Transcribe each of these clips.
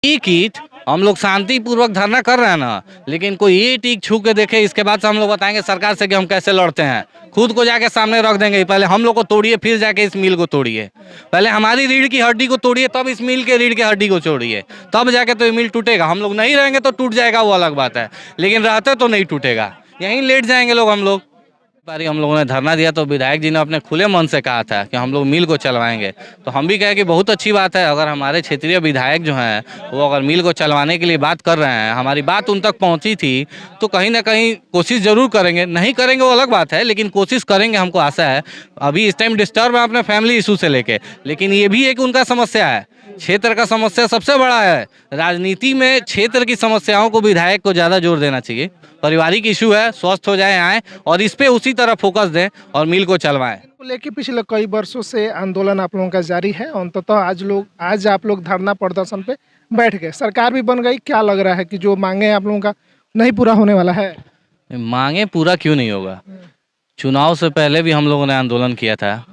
ईंट ईंट हम लोग शांतिपूर्वक धरना कर रहे हैं ना, लेकिन कोई ईंट ईंट छू के देखे, इसके बाद से हम लोग बताएंगे सरकार से कि हम कैसे लड़ते हैं। खुद को जाके सामने रख देंगे, पहले हम लोग को तोड़िए फिर जाके इस मिल को तोड़िए। पहले हमारी रीढ़ की हड्डी को तोड़िए, तब इस मिल के रीढ़ की हड्डी को तोड़िए, तब जाके तो ये मिल टूटेगा। हम लोग नहीं रहेंगे तो टूट जाएगा, वो अलग बात है, लेकिन रहते तो नहीं टूटेगा, यहीं लेट जाएंगे लोग हम लोग। बारी हम लोगों ने धरना दिया तो विधायक जी ने अपने खुले मन से कहा था कि हम लोग मिल को चलवाएंगे, तो हम भी कहे कि बहुत अच्छी बात है। अगर हमारे क्षेत्रीय विधायक जो हैं वो अगर मिल को चलवाने के लिए बात कर रहे हैं, हमारी बात उन तक पहुंची थी, तो कहीं ना कहीं कोशिश जरूर करेंगे। नहीं करेंगे वो अलग बात है, लेकिन कोशिश करेंगे, हमको आशा है। अभी इस टाइम डिस्टर्ब है अपने फैमिली इशू से लेके, लेकिन ये भी एक उनका समस्या है। क्षेत्र का समस्या सबसे बड़ा है। राजनीति में क्षेत्र की समस्याओं को विधायक को ज़्यादा जोर देना चाहिए। पारिवारिक इशू है, स्वस्थ हो जाए आए और इस पे उसी तरह फोकस दें और मिल को चलवाएं। को लेके पिछले कई वर्षों से आंदोलन आप लोगों का जारी है। अंततः आज आप लोग धरना प्रदर्शन पे बैठ गए, सरकार भी बन गई। क्या लग रहा है कि जो मांगे आप लोगों का नहीं पूरा होने वाला है? मांगे पूरा क्यों नहीं होगा? चुनाव से पहले भी हम लोगों ने आंदोलन किया था।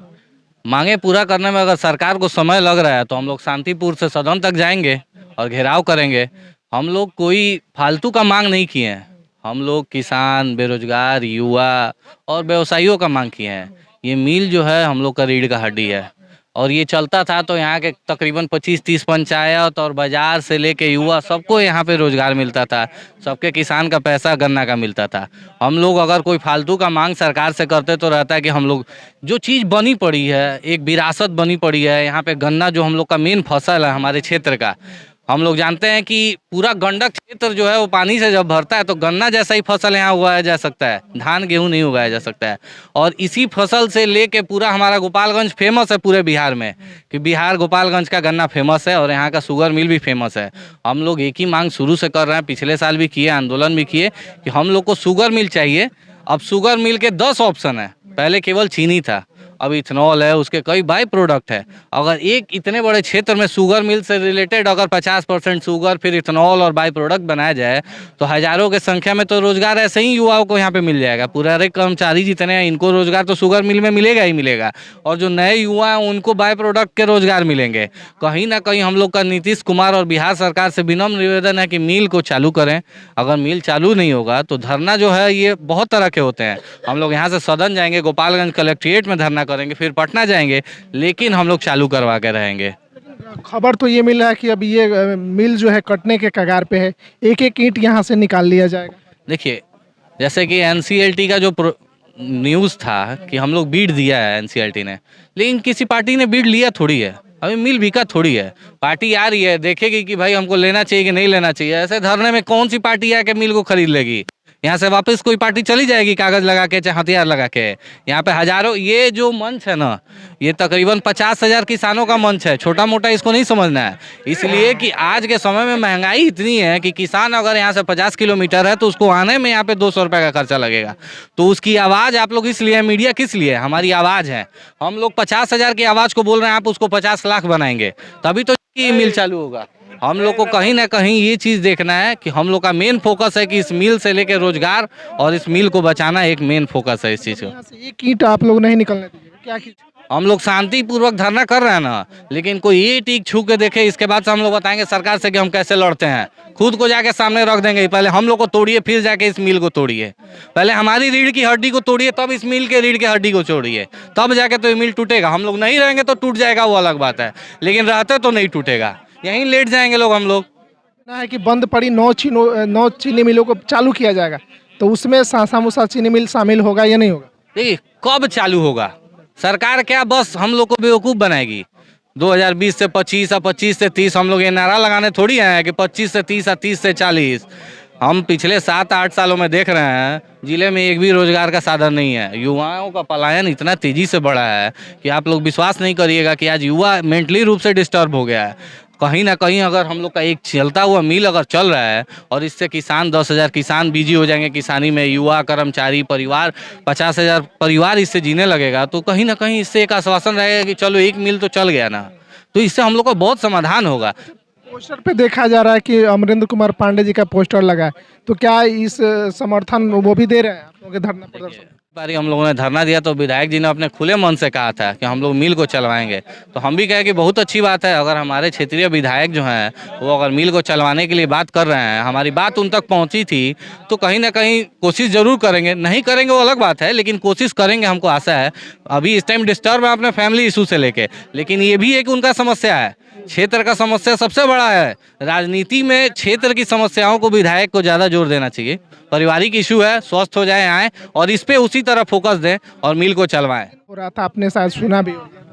मांगे पूरा करने में अगर सरकार को समय लग रहा है तो हम लोग शांतिपुर से सदन तक जाएंगे और घेराव करेंगे। हम लोग कोई फालतू का मांग नहीं किए हैं। हम लोग किसान, बेरोजगार, युवा और व्यवसायियों का मांग किए हैं। ये मिल जो है हम लोग का रीढ़ का हड्डी है, और ये चलता था तो यहाँ के तकरीबन 25-30 पंचायत और बाजार से लेके युवा सबको यहाँ पे रोजगार मिलता था। सबके किसान का पैसा गन्ना का मिलता था। हम लोग अगर कोई फालतू का मांग सरकार से करते तो रहता है कि हम लोग जो चीज़ बनी पड़ी है, एक विरासत बनी पड़ी है यहाँ पे, गन्ना जो हम लोग का मेन फसल है हमारे क्षेत्र का। हम लोग जानते हैं कि पूरा गंडक क्षेत्र जो है वो पानी से जब भरता है तो गन्ना जैसा ही फसल यहाँ उगाया जा सकता है, धान गेहूँ नहीं उगाया जा सकता है। और इसी फसल से लेके पूरा हमारा गोपालगंज फेमस है पूरे बिहार में, कि बिहार गोपालगंज का गन्ना फेमस है और यहाँ का शुगर मिल भी फेमस है। हम लोग एक ही मांग शुरू से कर रहे हैं, पिछले साल भी किए, आंदोलन भी किए, कि हम लोग को शुगर मिल चाहिए। अब शुगर मिल के 10 ऑप्शन है, पहले केवल चीनी था, अब इथेनॉल है, उसके कई बाई प्रोडक्ट है। अगर एक इतने बड़े क्षेत्र में शुगर मिल से रिलेटेड अगर 50% शुगर फिर इथेनॉल और बाई प्रोडक्ट बनाया जाए तो हजारों की संख्या में तो रोजगार ऐसे ही युवाओं को यहाँ पे मिल जाएगा। पूरे कर्मचारी जितने हैं इनको रोजगार तो शुगर मिल में मिलेगा ही मिलेगा, और जो नए युवा हैं उनको बाई प्रोडक्ट के रोजगार मिलेंगे। कहीं ना कहीं हम लोग का नीतीश कुमार और बिहार सरकार से विनम्र निवेदन है कि मिल को चालू करें। अगर मिल चालू नहीं होगा तो धरना जो है ये बहुत तरह के होते हैं। हम लोग यहाँ से सदन जाएंगे, गोपालगंज कलेक्ट्रेट में धरना करेंगे, फिर पटना जाएंगे, लेकिन हम लोग चालू करवा के रहेंगे। खबर तो ये मिल रहा है कि अभी ये मिल जो है कटने के कगार पे है, एक एक ईंट यहाँ से निकाल लिया जाएगा। देखिए, जैसे कि एनसीएलटी का जो न्यूज़ था कि हम लोग बीड दिया है एनसीएलटी ने, लेकिन किसी पार्टी ने बीड लिया थोड़ी है। अभी मिल बिका थोड़ी है। पार्टी आ रही है, देखेगी कि भाई हमको लेना चाहिए कि नहीं लेना चाहिए। ऐसे धरने में कौन सी पार्टी आके मिल को खरीद लेगी? यहाँ से वापस कोई पार्टी चली जाएगी कागज लगा के चाहे हथियार लगा के। यहाँ पे हजारों, ये जो मंच है ना, ये तकरीबन 50,000 किसानों का मंच है, छोटा मोटा इसको नहीं समझना है। इसलिए कि आज के समय में महंगाई इतनी है कि किसान अगर यहाँ से 50 किलोमीटर है तो उसको आने में यहाँ पे 200 रुपये का खर्चा लगेगा। तो उसकी आवाज़ आप लोग इसलिए, मीडिया किस लिए, हमारी आवाज़ है। हम लोग 50,000 की आवाज़ को बोल रहे हैं, आप उसको 50 लाख बनाएंगे तभी तो ये मिल चालू होगा। हम लोग को कहीं ना कहीं ये चीज़ देखना है कि हम लोग का मेन फोकस है कि इस मिल से लेकर रोजगार और इस मिल को बचाना एक मेन फोकस है इस चीज़ को। यहाँ से एक ईंट आप लोग नहीं निकलने दीजिएगा, क्या कीजिए? हम लोग शांतिपूर्वक धरना कर रहे हैं ना, लेकिन कोई ईंट ईंट छू के देखे, इसके बाद से हम लोग बताएंगे सरकार से कि हम कैसे लड़ते हैं। खुद को जाके सामने रख देंगे, पहले हम लोग को तोड़िए फिर जाके इस मिल को तोड़िए। पहले हमारी रीढ़ की हड्डी को तोड़िए, तब इस मिल के रीढ़ की हड्डी को तोड़िए, तब जाके तो ये मिल टूटेगा। हम लोग नहीं रहेंगे तो टूट जाएगा, वो अलग बात है, लेकिन रहते तो नहीं टूटेगा, यहीं लेट जाएंगे लोग हम लोग। ना है कि बंद पड़ी 9 चीनी मिलों को चालू किया जाएगा, तो उसमें सासामुसा चीनी मिल शामिल होगा या नहीं होगा? देखिए, कब चालू होगा? सरकार क्या बस हम लोग को बेवकूफ़ बनाएगी? 2020 से 25 और 25 से 30 हम लोग ये नारा लगाने थोड़ी आए हैं कि 25 से 30 और 30 से 40। हम पिछले 7-8 सालों में देख रहे हैं जिले में एक भी रोजगार का साधन नहीं है। युवाओं का पलायन इतना तेजी से बढ़ा है कि आप लोग विश्वास नहीं करिएगा कि आज युवा मेंटली रूप से डिस्टर्ब हो गया है। कहीं ना कहीं अगर हम लोग का एक चलता हुआ मिल अगर चल रहा है और इससे किसान 10,000 किसान बिजी हो जाएंगे किसानी में, युवा, कर्मचारी, परिवार 50,000 परिवार इससे जीने लगेगा, तो कहीं ना कहीं इससे एक आश्वासन रहेगा कि चलो एक मिल तो चल गया ना, तो इससे हम लोग को बहुत समाधान होगा। पोस्टर पे देखा जा रहा है कि अमरेंद्र कुमार पांडे जी का पोस्टर लगा है, तो क्या इस समर्थन वो भी दे रहे हैं आप लोगों के धरना प्रदर्शन? बारी हम लोगों ने धरना दिया तो विधायक जी ने अपने खुले मन से कहा था कि हम लोग मिल को चलवाएंगे। तो हम भी कहे कि बहुत अच्छी बात है, अगर हमारे क्षेत्रीय विधायक जो हैं वो अगर मिल को चलवाने के लिए बात कर रहे हैं, हमारी बात उन तक पहुंची थी, तो कहीं ना कहीं कोशिश जरूर करेंगे। नहीं करेंगे वो अलग बात है, लेकिन कोशिश करेंगे, हमको आशा है। अभी इस टाइम डिस्टर्ब है अपने फैमिली इशू से लेके, लेकिन ये भी एक उनका समस्या है। क्षेत्र का समस्या सबसे बड़ा है। राजनीति में क्षेत्र की समस्याओं को विधायक को ज़्यादा जोर देना चाहिए। पारिवारिक इशू है, स्वस्थ हो जाए आए और इस पे उसी तरह फोकस दें और मिल को चलवाएं। हो रहा था, आपने शायद सुना भी होगा।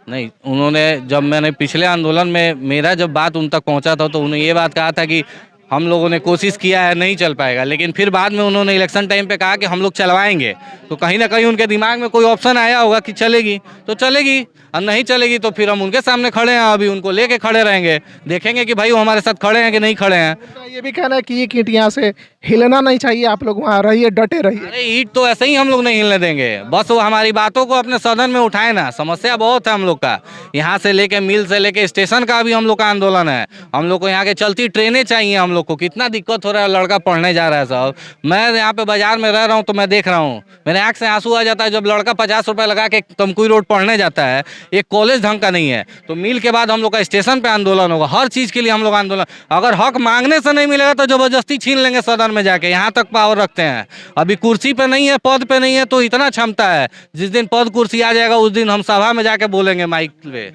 नहीं, उन्होंने जब मैंने पिछले आंदोलन में मेरा जब बात उन तक पहुंचा था तो उन्होंने ये बात कहा था कि हम लोगों ने कोशिश किया है, नहीं चल पाएगा। लेकिन फिर बाद में उन्होंने इलेक्शन टाइम पे कहा कि हम लोग चलवाएंगे। तो कहीं ना कहीं उनके दिमाग में कोई ऑप्शन आया होगा कि चलेगी तो चलेगी, और नहीं चलेगी तो फिर हम उनके सामने खड़े हैं, अभी उनको लेके खड़े रहेंगे, देखेंगे कि भाई वो हमारे साथ खड़े हैं कि नहीं खड़े हैं। उनका ये भी कहना है कि ये ईंट यहाँ से हिलना नहीं चाहिए, आप लोग वहाँ रहिए, डटे रहिए। अरे ईंट तो ऐसे ही हम लोग नहीं हिलने देंगे, बस वो हमारी बातों को अपने सदन में उठाए ना। समस्या बहुत है हम लोग का, यहाँ से लेके मिल से लेके स्टेशन का भी हम लोग का आंदोलन है। हम लोग को यहाँ के चलती ट्रेनें चाहिए। हम लोग को कितना दिक्कत हो रहा है, लड़का पढ़ने जा रहा है साहब। मैं यहाँ पे बाजार में रह रहा हूँ तो मैं देख रहा हूँ, मेरे आँख से आंसू आ जाता है जब लड़का 50 रुपये लगा के तमकुई रोड पढ़ने जाता है। एक कॉलेज ढंग का नहीं है। तो मिल के बाद हम लोग का स्टेशन पे आंदोलन होगा, हर चीज़ के लिए हम लोग आंदोलन। अगर हक मांगने से नहीं मिलेगा तो जबरदस्ती छीन लेंगे सदन में जाके, यहाँ तक पावर रखते हैं। अभी कुर्सी पे नहीं है, पद पे नहीं है, तो इतना क्षमता है, जिस दिन पद कुर्सी आ जाएगा उस दिन हम सभा में जाके बोलेंगे माइक पे।